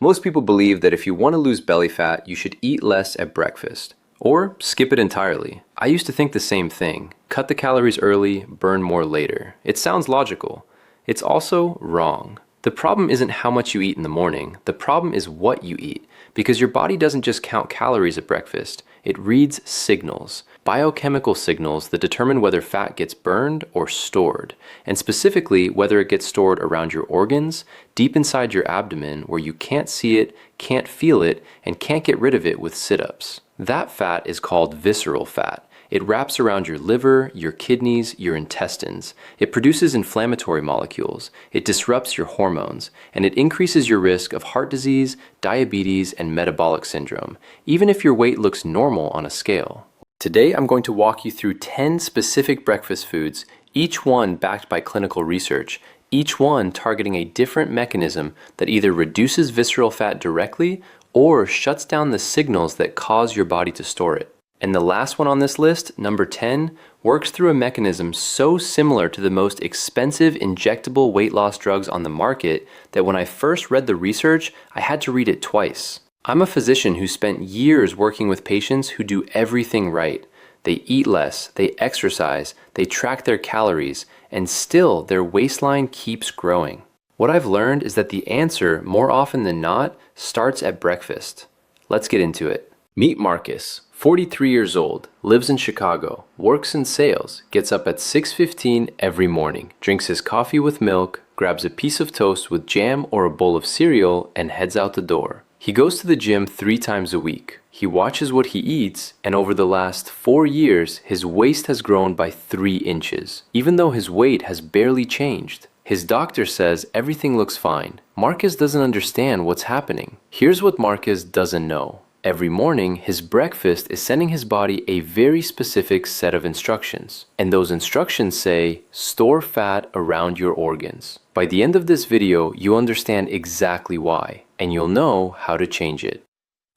Most people believe that if you want to lose belly fat, you should eat less at breakfast, or skip it entirely. I used to think the same thing. Cut the calories early, burn more later. It sounds logical. It's also wrong. The problem isn't how much you eat in the morning. The problem is what you eat, because your body doesn't just count calories at breakfast. It reads signals, biochemical signals that determine whether fat gets burned or stored, and specifically whether it gets stored around your organs, deep inside your abdomen where you can't see it, can't feel it, and can't get rid of it with sit-ups. That fat is called visceral fat. It wraps around your liver, your kidneys, your intestines. It produces inflammatory molecules. It disrupts your hormones, and it increases your risk of heart disease, diabetes, and metabolic syndrome, even if your weight looks normal on a scale. Today, I'm going to walk you through 10 specific breakfast foods, each one backed by clinical research, each one targeting a different mechanism that either reduces visceral fat directly or shuts down the signals that cause your body to store it. And the last one on this list, number 10, works through a mechanism so similar to the most expensive injectable weight loss drugs on the market that when I first read the research, I had to read it twice. I'm a physician who spent years working with patients who do everything right. They eat less, they exercise, they track their calories, and still their waistline keeps growing. What I've learned is that the answer, more often than not, starts at breakfast. Let's get into it. Meet Marcus, 43 years old, lives in Chicago, works in sales, gets up at 6:15 every morning, drinks his coffee with milk, grabs a piece of toast with jam or a bowl of cereal, and heads out the door. He goes to the gym 3 times a week. He watches what he eats, and over the last 4 years, his waist has grown by 3 inches, even though his weight has barely changed. His doctor says everything looks fine. Marcus doesn't understand what's happening. Here's what Marcus doesn't know. Every morning, his breakfast is sending his body a very specific set of instructions. And those instructions say, store fat around your organs. By the end of this video, you understand exactly why, and you'll know how to change it.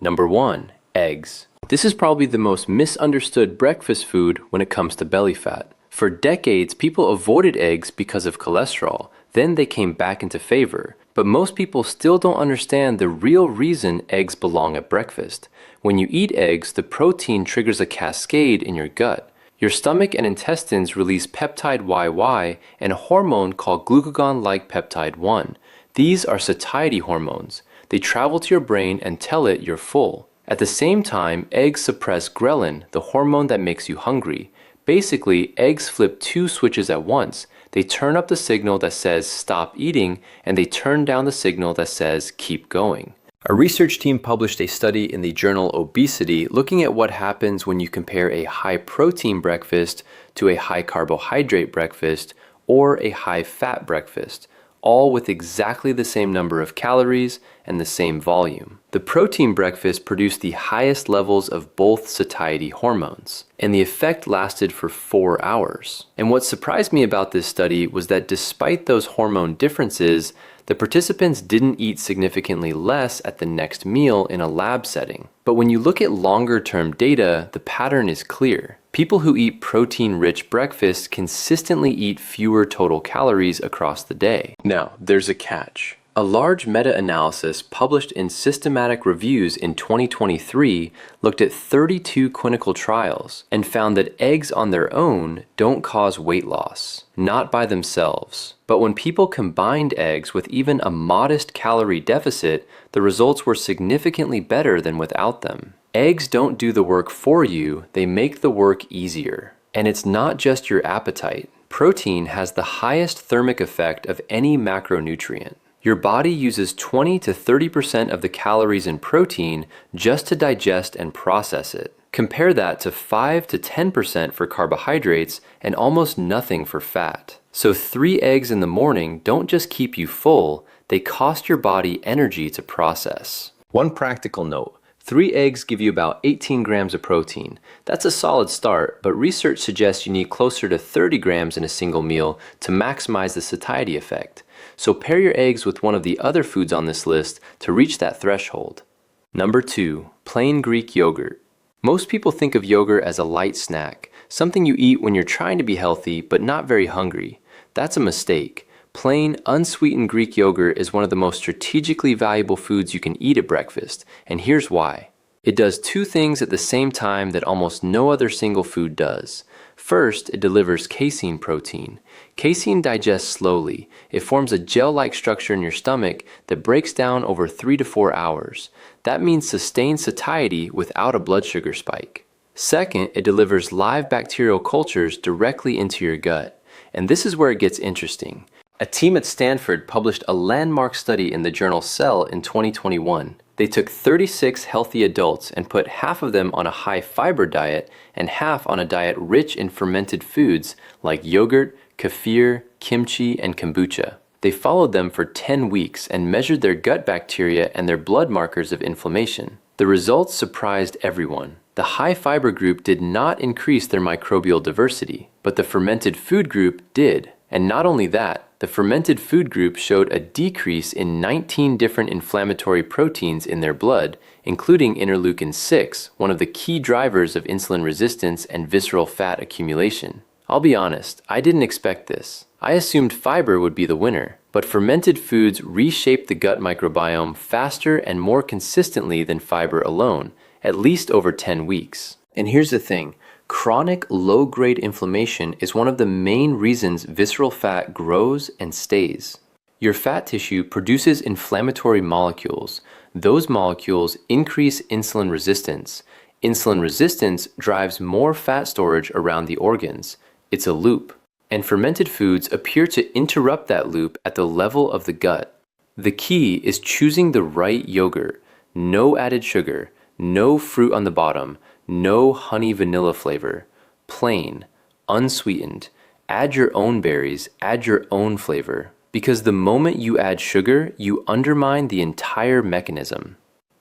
Number 1, eggs. This is probably the most misunderstood breakfast food when it comes to belly fat. For decades, people avoided eggs because of cholesterol. Then they came back into favor. But most people still don't understand the real reason eggs belong at breakfast. When you eat eggs, the protein triggers a cascade in your gut. Your stomach and intestines release peptide YY and a hormone called glucagon-like peptide 1. These are satiety hormones. They travel to your brain and tell it you're full. At the same time, eggs suppress Ghrelin, the hormone that makes you hungry. Basically, eggs flip 2 switches at once. They turn up the signal that says stop eating, and they turn down the signal that says keep going. A research team published a study in the journal Obesity looking at what happens when you compare a high-protein breakfast to a high-carbohydrate breakfast or a high-fat breakfast, all with exactly the same number of calories and the same volume. The protein breakfast produced the highest levels of both satiety hormones, and the effect lasted for 4 hours. And what surprised me about this study was that despite those hormone differences, the participants didn't eat significantly less at the next meal in a lab setting. But when you look at longer-term data, the pattern is clear. People who eat protein-rich breakfasts consistently eat fewer total calories across the day. Now, there's a catch. A large meta-analysis published in Systematic Reviews in 2023 looked at 32 clinical trials and found that eggs on their own don't cause weight loss, not by themselves. But when people combined eggs with even a modest calorie deficit, the results were significantly better than without them. Eggs don't do the work for you, they make the work easier. And it's not just your appetite. Protein has the highest thermic effect of any macronutrient. Your body uses 20 to 30% of the calories in protein just to digest and process it. Compare that to 5 to 10% for carbohydrates and almost nothing for fat. So 3 eggs in the morning don't just keep you full, they cost your body energy to process. One practical note. 3 eggs give you about 18 grams of protein. That's a solid start, but research suggests you need closer to 30 grams in a single meal to maximize the satiety effect. So pair your eggs with one of the other foods on this list to reach that threshold. Number 2, plain Greek yogurt. Most people think of yogurt as a light snack, something you eat when you're trying to be healthy but not very hungry. That's a mistake. Plain, unsweetened Greek yogurt is one of the most strategically valuable foods you can eat at breakfast, and here's why. It does two things at the same time that almost no other single food does. First, it delivers casein protein. Casein digests slowly. It forms a gel-like structure in your stomach that breaks down over 3 to 4 hours. That means sustained satiety without a blood sugar spike. Second, it delivers live bacterial cultures directly into your gut. And this is where it gets interesting. A team at Stanford published a landmark study in the journal Cell in 2021. They took 36 healthy adults and put half of them on a high-fiber diet and half on a diet rich in fermented foods like yogurt, kefir, kimchi, and kombucha. They followed them for 10 weeks and measured their gut bacteria and their blood markers of inflammation. The results surprised everyone. The high-fiber group did not increase their microbial diversity, but the fermented food group did. And not only that, the fermented food group showed a decrease in 19 different inflammatory proteins in their blood, including interleukin-6, one of the key drivers of insulin resistance and visceral fat accumulation. I'll be honest, I didn't expect this. I assumed fiber would be the winner, but fermented foods reshape the gut microbiome faster and more consistently than fiber alone, at least over 10 weeks. And here's the thing. Chronic low-grade inflammation is one of the main reasons visceral fat grows and stays. Your fat tissue produces inflammatory molecules. Those molecules increase insulin resistance. Insulin resistance drives more fat storage around the organs. It's a loop. And fermented foods appear to interrupt that loop at the level of the gut. The key is choosing the right yogurt. No added sugar, no fruit on the bottom, no honey vanilla flavor, plain, unsweetened. Add your own berries, add your own flavor. Because the moment you add sugar, you undermine the entire mechanism.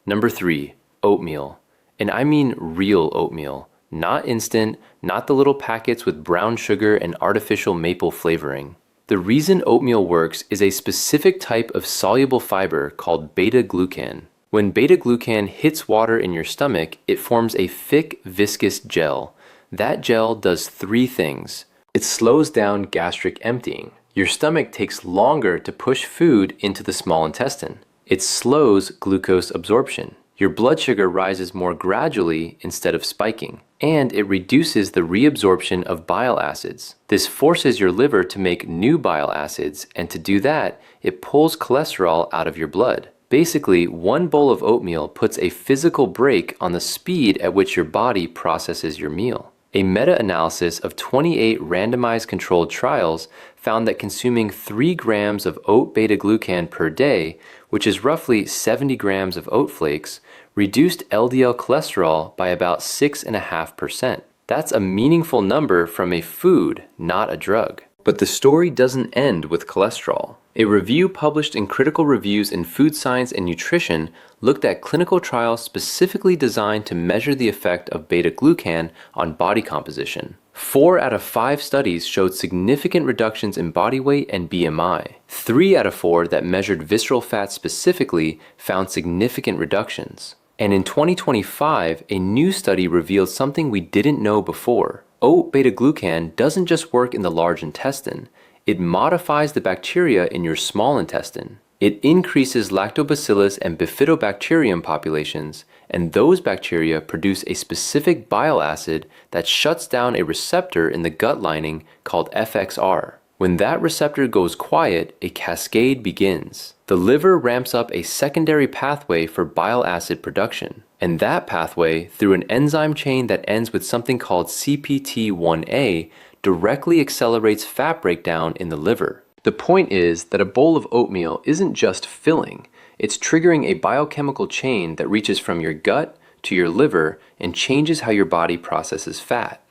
Number 3, oatmeal. And I mean real oatmeal. Not instant, not the little packets with brown sugar and artificial maple flavoring. The reason oatmeal works is a specific type of soluble fiber called beta-glucan. When beta-glucan hits water in your stomach, it forms a thick, viscous gel. That gel does 3 things. It slows down gastric emptying. Your stomach takes longer to push food into the small intestine. It slows glucose absorption. Your blood sugar rises more gradually instead of spiking. And it reduces the reabsorption of bile acids. This forces your liver to make new bile acids, and to do that, it pulls cholesterol out of your blood. Basically, one bowl of oatmeal puts a physical brake on the speed at which your body processes your meal. A meta-analysis of 28 randomized controlled trials found that consuming 3 grams of oat beta-glucan per day, which is roughly 70 grams of oat flakes, reduced LDL cholesterol by about 6.5%. That's a meaningful number from a food, not a drug. But the story doesn't end with cholesterol. A review published in Critical Reviews in Food Science and Nutrition looked at clinical trials specifically designed to measure the effect of beta-glucan on body composition. 4 out of 5 studies showed significant reductions in body weight and BMI. 3 out of 4 that measured visceral fat specifically found significant reductions. And in 2025, a new study revealed something we didn't know before. Oat beta-glucan doesn't just work in the large intestine. It modifies the bacteria in your small intestine. It increases lactobacillus and bifidobacterium populations, and those bacteria produce a specific bile acid that shuts down a receptor in the gut lining called FXR. When that receptor goes quiet, a cascade begins. The liver ramps up a secondary pathway for bile acid production. And that pathway, through an enzyme chain that ends with something called CPT1A, directly accelerates fat breakdown in the liver. The point is that a bowl of oatmeal isn't just filling, it's triggering a biochemical chain that reaches from your gut to your liver and changes how your body processes fat.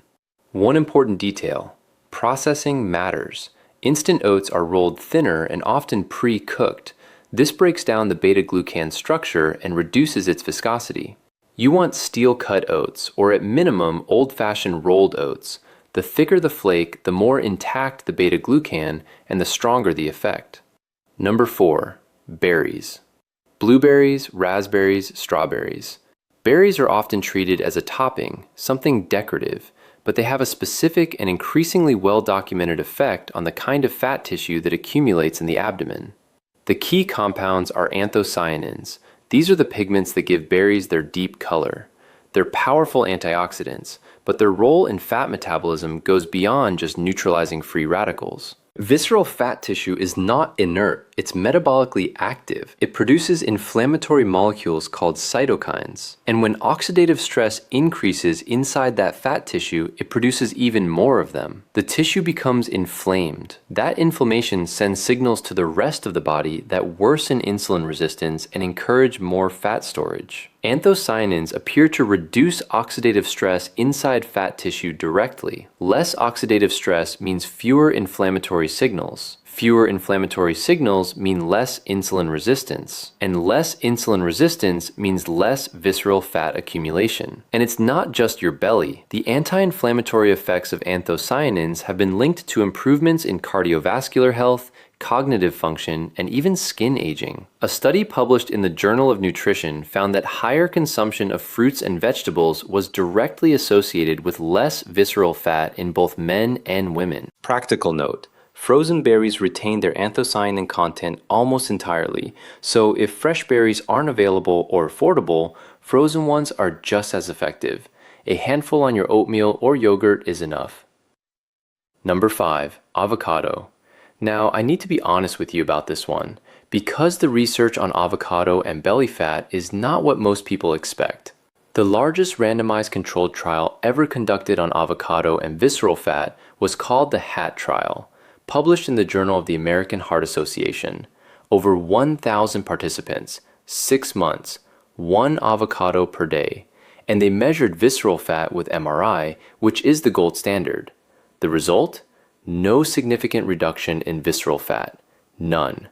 One important detail: processing matters. Instant oats are rolled thinner and often pre-cooked. This breaks down the beta-glucan structure and reduces its viscosity. You want steel-cut oats, or at minimum old-fashioned rolled oats. The thicker the flake, the more intact the beta-glucan, and the stronger the effect. Number 4, berries. Blueberries, raspberries, strawberries. Berries are often treated as a topping, something decorative, but they have a specific and increasingly well-documented effect on the kind of fat tissue that accumulates in the abdomen. The key compounds are anthocyanins. These are the pigments that give berries their deep color. They're powerful antioxidants, but their role in fat metabolism goes beyond just neutralizing free radicals. Visceral fat tissue is not inert, it's metabolically active. It produces inflammatory molecules called cytokines. And when oxidative stress increases inside that fat tissue, it produces even more of them. The tissue becomes inflamed. That inflammation sends signals to the rest of the body that worsen insulin resistance and encourage more fat storage. Anthocyanins appear to reduce oxidative stress inside fat tissue directly. Less oxidative stress means fewer inflammatory signals. Fewer inflammatory signals mean less insulin resistance. And less insulin resistance means less visceral fat accumulation. And it's not just your belly. The anti-inflammatory effects of anthocyanins have been linked to improvements in cardiovascular health, cognitive function, and even skin aging. A study published in the Journal of Nutrition found that higher consumption of fruits and vegetables was directly associated with less visceral fat in both men and women. Practical note: frozen berries retain their anthocyanin content almost entirely, so if fresh berries aren't available or affordable, frozen ones are just as effective. A handful on your oatmeal or yogurt is enough. Number 5. Avocado. Now, I need to be honest with you about this one, because the research on avocado and belly fat is not what most people expect. The largest randomized controlled trial ever conducted on avocado and visceral fat was called the HAT trial, published in the Journal of the American Heart Association. Over 1,000 participants, 6 months, 1 avocado per day, and they measured visceral fat with MRI, which is the gold standard. The result? No significant reduction in visceral fat, none,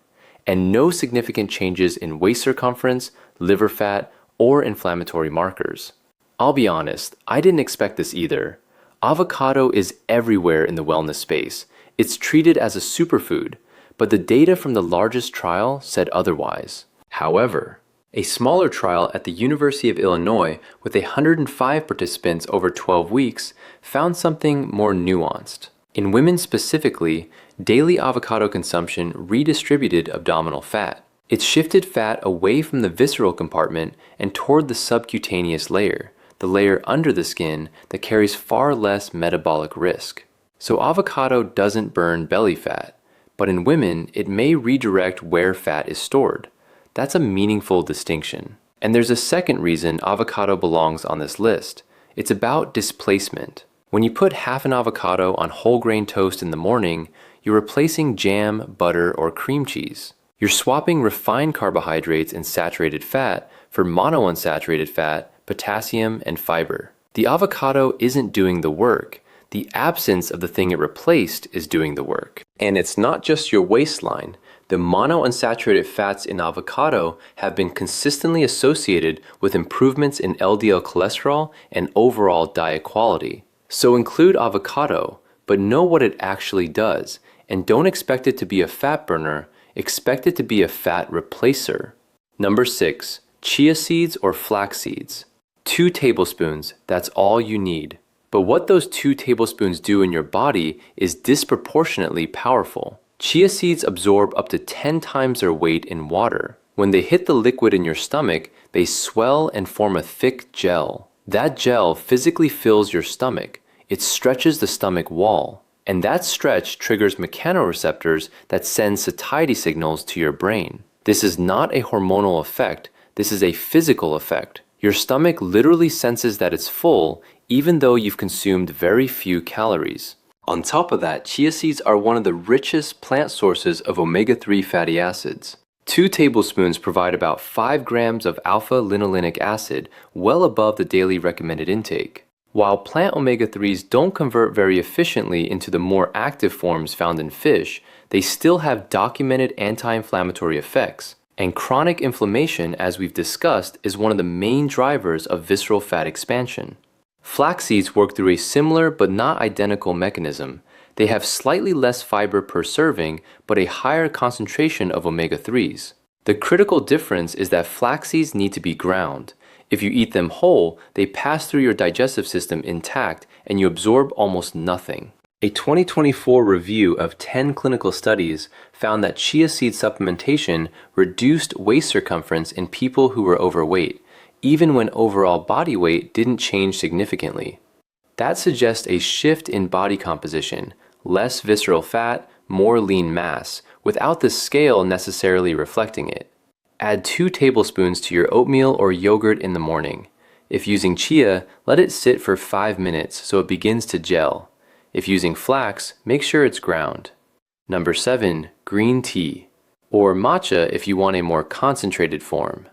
and no significant changes in waist circumference, liver fat, or inflammatory markers. I'll be honest, I didn't expect this either. Avocado is everywhere in the wellness space. It's treated as a superfood, but the data from the largest trial said otherwise. However, a smaller trial at the University of Illinois with 105 participants over 12 weeks found something more nuanced. In women specifically, daily avocado consumption redistributed abdominal fat. It shifted fat away from the visceral compartment and toward the subcutaneous layer, the layer under the skin that carries far less metabolic risk. So avocado doesn't burn belly fat, but in women, it may redirect where fat is stored. That's a meaningful distinction. And there's a second reason avocado belongs on this list. It's about displacement. When you put half an avocado on whole grain toast in the morning, you're replacing jam, butter, or cream cheese. You're swapping refined carbohydrates and saturated fat for monounsaturated fat, potassium, and fiber. The avocado isn't doing the work. The absence of the thing it replaced is doing the work. And it's not just your waistline. The monounsaturated fats in avocado have been consistently associated with improvements in LDL cholesterol and overall diet quality. So include avocado, but know what it actually does, and don't expect it to be a fat burner, expect it to be a fat replacer. Number 6, chia seeds or flax seeds. 2 tablespoons, that's all you need. But what those 2 tablespoons do in your body is disproportionately powerful. Chia seeds absorb up to 10 times their weight in water. When they hit the liquid in your stomach, they swell and form a thick gel. That gel physically fills your stomach. It stretches the stomach wall. And that stretch triggers mechanoreceptors that send satiety signals to your brain. This is not a hormonal effect. This is a physical effect. Your stomach literally senses that it's full, even though you've consumed very few calories. On top of that, chia seeds are one of the richest plant sources of omega-3 fatty acids. 2 tablespoons provide about 5 grams of alpha-linolenic acid, well above the daily recommended intake. While plant omega-3s don't convert very efficiently into the more active forms found in fish, they still have documented anti-inflammatory effects. And chronic inflammation, as we've discussed, is one of the main drivers of visceral fat expansion. Flax seeds work through a similar but not identical mechanism. They have slightly less fiber per serving, but a higher concentration of omega-3s. The critical difference is that flax seeds need to be ground. If you eat them whole, they pass through your digestive system intact and you absorb almost nothing. A 2024 review of 10 clinical studies found that chia seed supplementation reduced waist circumference in people who were overweight, even when overall body weight didn't change significantly. That suggests a shift in body composition, less visceral fat, more lean mass, without the scale necessarily reflecting it. Add 2 tablespoons to your oatmeal or yogurt in the morning. If using chia, let it sit for 5 minutes so it begins to gel. If using flax, make sure it's ground. Number 7, green tea, or matcha if you want a more concentrated form.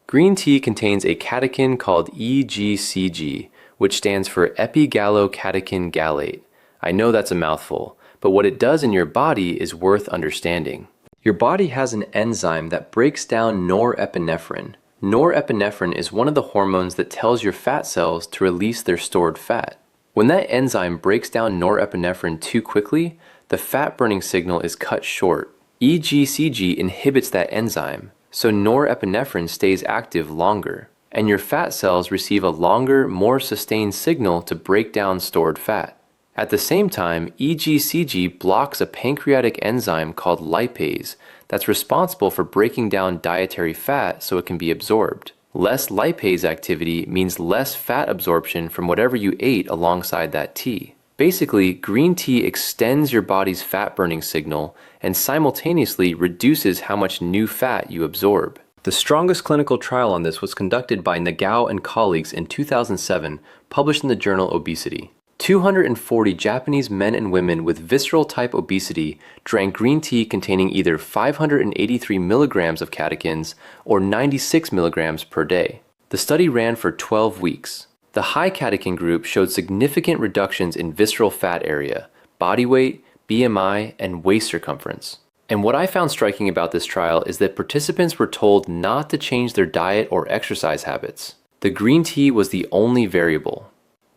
Green tea contains a catechin called EGCG, which stands for epigallocatechin gallate. I know that's a mouthful, but what it does in your body is worth understanding. Your body has an enzyme that breaks down norepinephrine. Norepinephrine is one of the hormones that tells your fat cells to release their stored fat. When that enzyme breaks down norepinephrine too quickly, the fat-burning signal is cut short. EGCG inhibits that enzyme, so norepinephrine stays active longer, and your fat cells receive a longer, more sustained signal to break down stored fat. At the same time, EGCG blocks a pancreatic enzyme called lipase that's responsible for breaking down dietary fat so it can be absorbed. Less lipase activity means less fat absorption from whatever you ate alongside that tea. Basically, green tea extends your body's fat-burning signal and simultaneously reduces how much new fat you absorb. The strongest clinical trial on this was conducted by Nagao and colleagues in 2007, published in the journal Obesity. 240 Japanese men and women with visceral type obesity drank green tea containing either 583 milligrams of catechins or 96 milligrams per day. The study ran for 12 weeks. The high catechin group showed significant reductions in visceral fat area, body weight, BMI, and waist circumference. And what I found striking about this trial is that participants were told not to change their diet or exercise habits. The green tea was the only variable.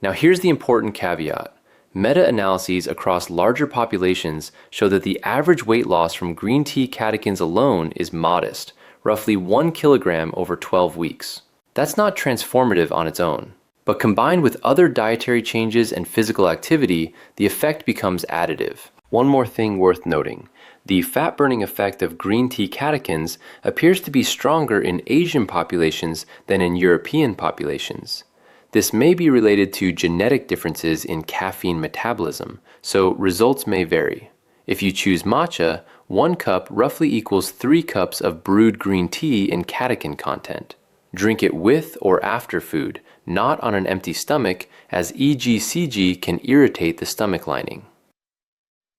Now here's the important caveat. Meta-analyses across larger populations show that the average weight loss from green tea catechins alone is modest, roughly 1 kilogram over 12 weeks. That's not transformative on its own. But combined with other dietary changes and physical activity, the effect becomes additive. One more thing worth noting. The fat-burning effect of green tea catechins appears to be stronger in Asian populations than in European populations. This may be related to genetic differences in caffeine metabolism, so results may vary. If you choose matcha, 1 cup roughly equals 3 cups of brewed green tea in catechin content. Drink it with or after food, not on an empty stomach, as EGCG can irritate the stomach lining.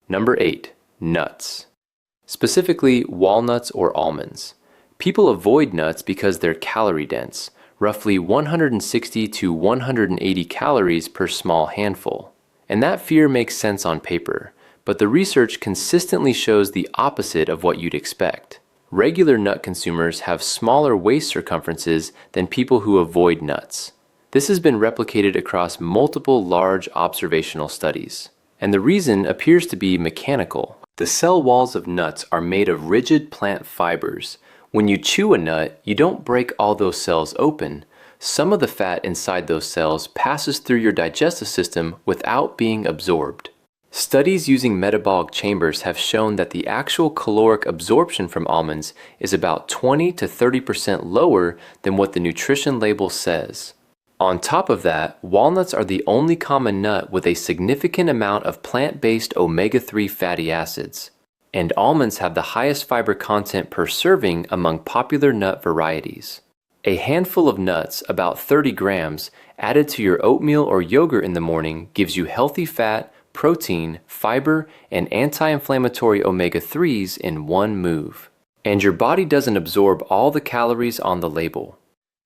Number 8. Nuts. Specifically, walnuts or almonds. People avoid nuts because they're calorie dense, roughly 160 to 180 calories per small handful. And that fear makes sense on paper, but the research consistently shows the opposite of what you'd expect. Regular nut consumers have smaller waist circumferences than people who avoid nuts. This has been replicated across multiple large observational studies. And the reason appears to be mechanical. The cell walls of nuts are made of rigid plant fibers. When you chew a nut, you don't break all those cells open. Some of the fat inside those cells passes through your digestive system without being absorbed. Studies using metabolic chambers have shown that the actual caloric absorption from almonds is about 20 to 30% lower than what the nutrition label says. On top of that, walnuts are the only common nut with a significant amount of plant-based omega-3 fatty acids. And almonds have the highest fiber content per serving among popular nut varieties. A handful of nuts, about 30 grams, added to your oatmeal or yogurt in the morning gives you healthy fat, protein, fiber, and anti-inflammatory omega-3s in one move. And your body doesn't absorb all the calories on the label.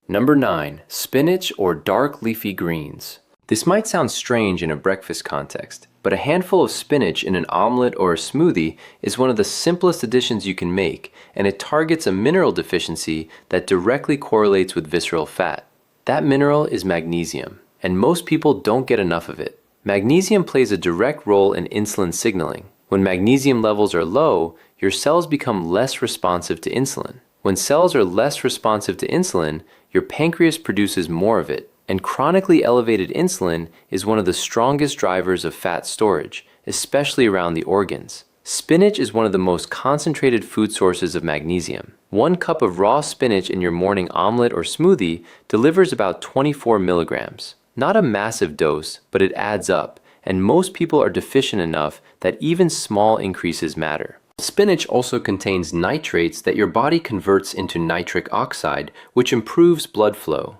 Number 9. Spinach or dark leafy greens. This might sound strange in a breakfast context, but a handful of spinach in an omelet or a smoothie is one of the simplest additions you can make, and it targets a mineral deficiency that directly correlates with visceral fat. That mineral is magnesium, and most people don't get enough of it. Magnesium plays a direct role in insulin signaling. When magnesium levels are low, your cells become less responsive to insulin. When cells are less responsive to insulin, your pancreas produces more of it, and chronically elevated insulin is one of the strongest drivers of fat storage, especially around the organs. Spinach is one of the most concentrated food sources of magnesium. 1 cup of raw spinach in your morning omelet or smoothie delivers about 24 milligrams. Not a massive dose, but it adds up, and most people are deficient enough that even small increases matter. Spinach also contains nitrates that your body converts into nitric oxide, which improves blood flow,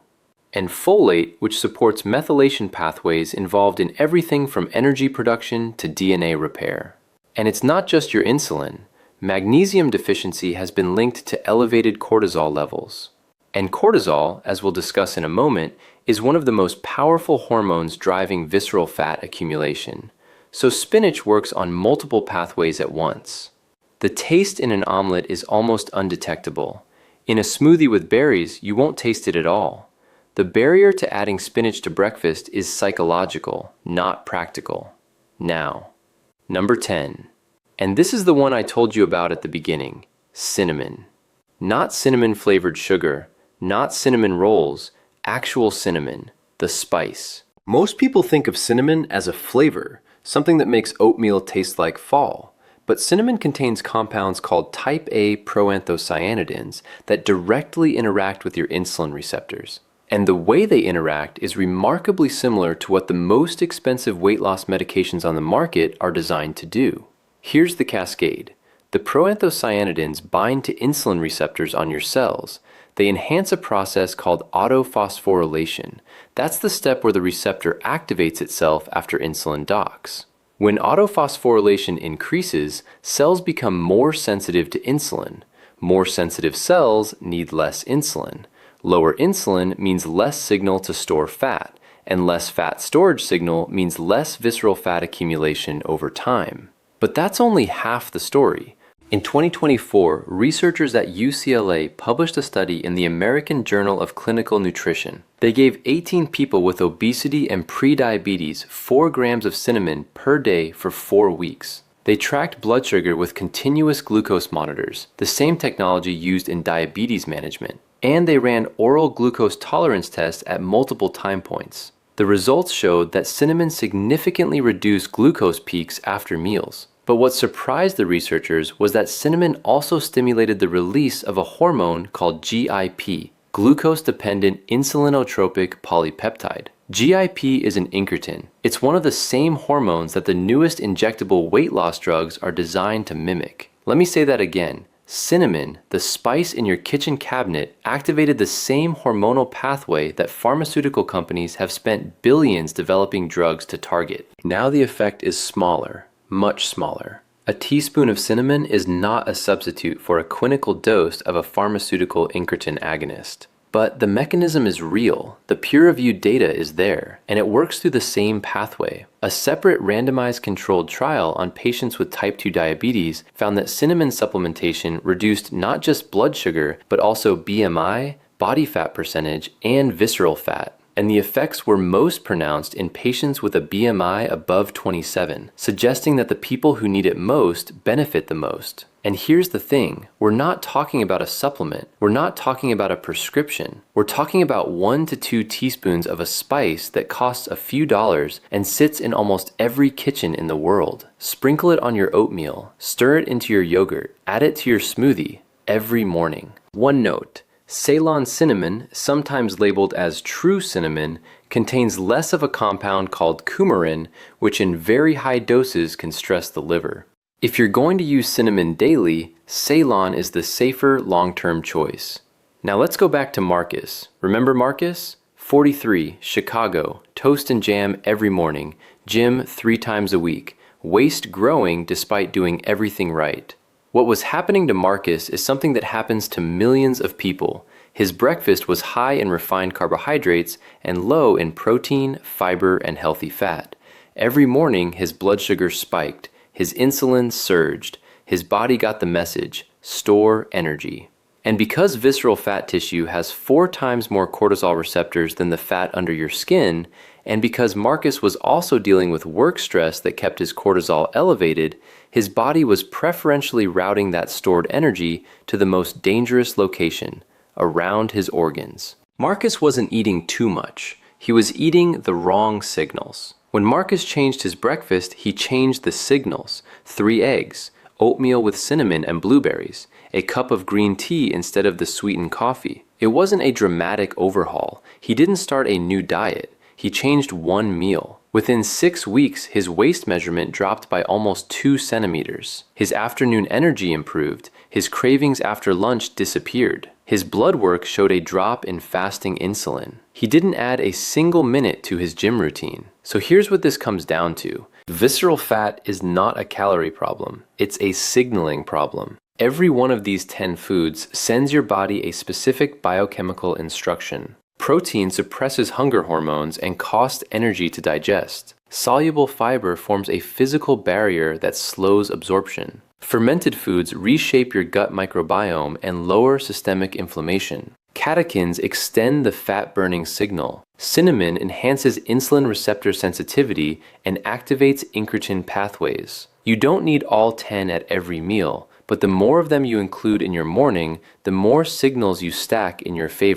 and folate, which supports methylation pathways involved in everything from energy production to DNA repair. And it's not just your insulin. Magnesium deficiency has been linked to elevated cortisol levels. And cortisol, as we'll discuss in a moment, is one of the most powerful hormones driving visceral fat accumulation. So spinach works on multiple pathways at once. The taste in an omelet is almost undetectable. In a smoothie with berries, you won't taste it at all. The barrier to adding spinach to breakfast is psychological, not practical. Now, number 10. And this is the one I told you about at the beginning, cinnamon. Not cinnamon-flavored sugar, not cinnamon rolls, actual cinnamon, the spice. Most people think of cinnamon as a flavor, something that makes oatmeal taste like fall. But cinnamon contains compounds called type A proanthocyanidins that directly interact with your insulin receptors. And the way they interact is remarkably similar to what the most expensive weight loss medications on the market are designed to do. Here's the cascade. The proanthocyanidins bind to insulin receptors on your cells. They enhance a process called autophosphorylation. That's the step where the receptor activates itself after insulin docks. When autophosphorylation increases, cells become more sensitive to insulin. More sensitive cells need less insulin. Lower insulin means less signal to store fat, and less fat storage signal means less visceral fat accumulation over time. But that's only half the story. In 2024, researchers at UCLA published a study in the American Journal of Clinical Nutrition. They gave 18 people with obesity and prediabetes 4 grams of cinnamon per day for 4 weeks. They tracked blood sugar with continuous glucose monitors, the same technology used in diabetes management, and they ran oral glucose tolerance tests at multiple time points. The results showed that cinnamon significantly reduced glucose peaks after meals. But what surprised the researchers was that cinnamon also stimulated the release of a hormone called GIP, glucose-dependent insulinotropic polypeptide. GIP is an incretin. It's one of the same hormones that the newest injectable weight loss drugs are designed to mimic. Let me say that again. Cinnamon, the spice in your kitchen cabinet, activated the same hormonal pathway that pharmaceutical companies have spent billions developing drugs to target. Now the effect is smaller. Much smaller. A teaspoon of cinnamon is not a substitute for a clinical dose of a pharmaceutical incretin agonist. But the mechanism is real, the peer-reviewed data is there, and it works through the same pathway. A separate randomized controlled trial on patients with type 2 diabetes found that cinnamon supplementation reduced not just blood sugar, but also BMI, body fat percentage, and visceral fat. And the effects were most pronounced in patients with a BMI above 27, suggesting that the people who need it most benefit the most. And here's the thing, we're not talking about a supplement, we're not talking about a prescription, we're talking about 1 to 2 teaspoons of a spice that costs a few dollars and sits in almost every kitchen in the world. Sprinkle it on your oatmeal, stir it into your yogurt, add it to your smoothie every morning. One note. Ceylon cinnamon, sometimes labeled as true cinnamon, contains less of a compound called coumarin, which in very high doses can stress the liver. If you're going to use cinnamon daily, Ceylon is the safer long-term choice. Now let's go back to Marcus. Remember Marcus? 43, Chicago, toast and jam every morning, gym 3 times a week, waist growing despite doing everything right. What was happening to Marcus is something that happens to millions of people. His breakfast was high in refined carbohydrates and low in protein, fiber, and healthy fat. Every morning, his blood sugar spiked, his insulin surged, his body got the message, store energy. And because visceral fat tissue has 4 times more cortisol receptors than the fat under your skin, and because Marcus was also dealing with work stress that kept his cortisol elevated, his body was preferentially routing that stored energy to the most dangerous location, around his organs. Marcus wasn't eating too much. He was eating the wrong signals. When Marcus changed his breakfast, he changed the signals. 3 eggs, oatmeal with cinnamon and blueberries, a cup of green tea instead of the sweetened coffee. It wasn't a dramatic overhaul. He didn't start a new diet. He changed one meal. Within 6 weeks, his waist measurement dropped by almost 2 centimeters. His afternoon energy improved. His cravings after lunch disappeared. His blood work showed a drop in fasting insulin. He didn't add a single minute to his gym routine. So here's what this comes down to. Visceral fat is not a calorie problem. It's a signaling problem. Every one of these 10 foods sends your body a specific biochemical instruction. Protein suppresses hunger hormones and costs energy to digest. Soluble fiber forms a physical barrier that slows absorption. Fermented foods reshape your gut microbiome and lower systemic inflammation. Catechins extend the fat-burning signal. Cinnamon enhances insulin receptor sensitivity and activates incretin pathways. You don't need all 10 at every meal, but the more of them you include in your morning, the more signals you stack in your favor.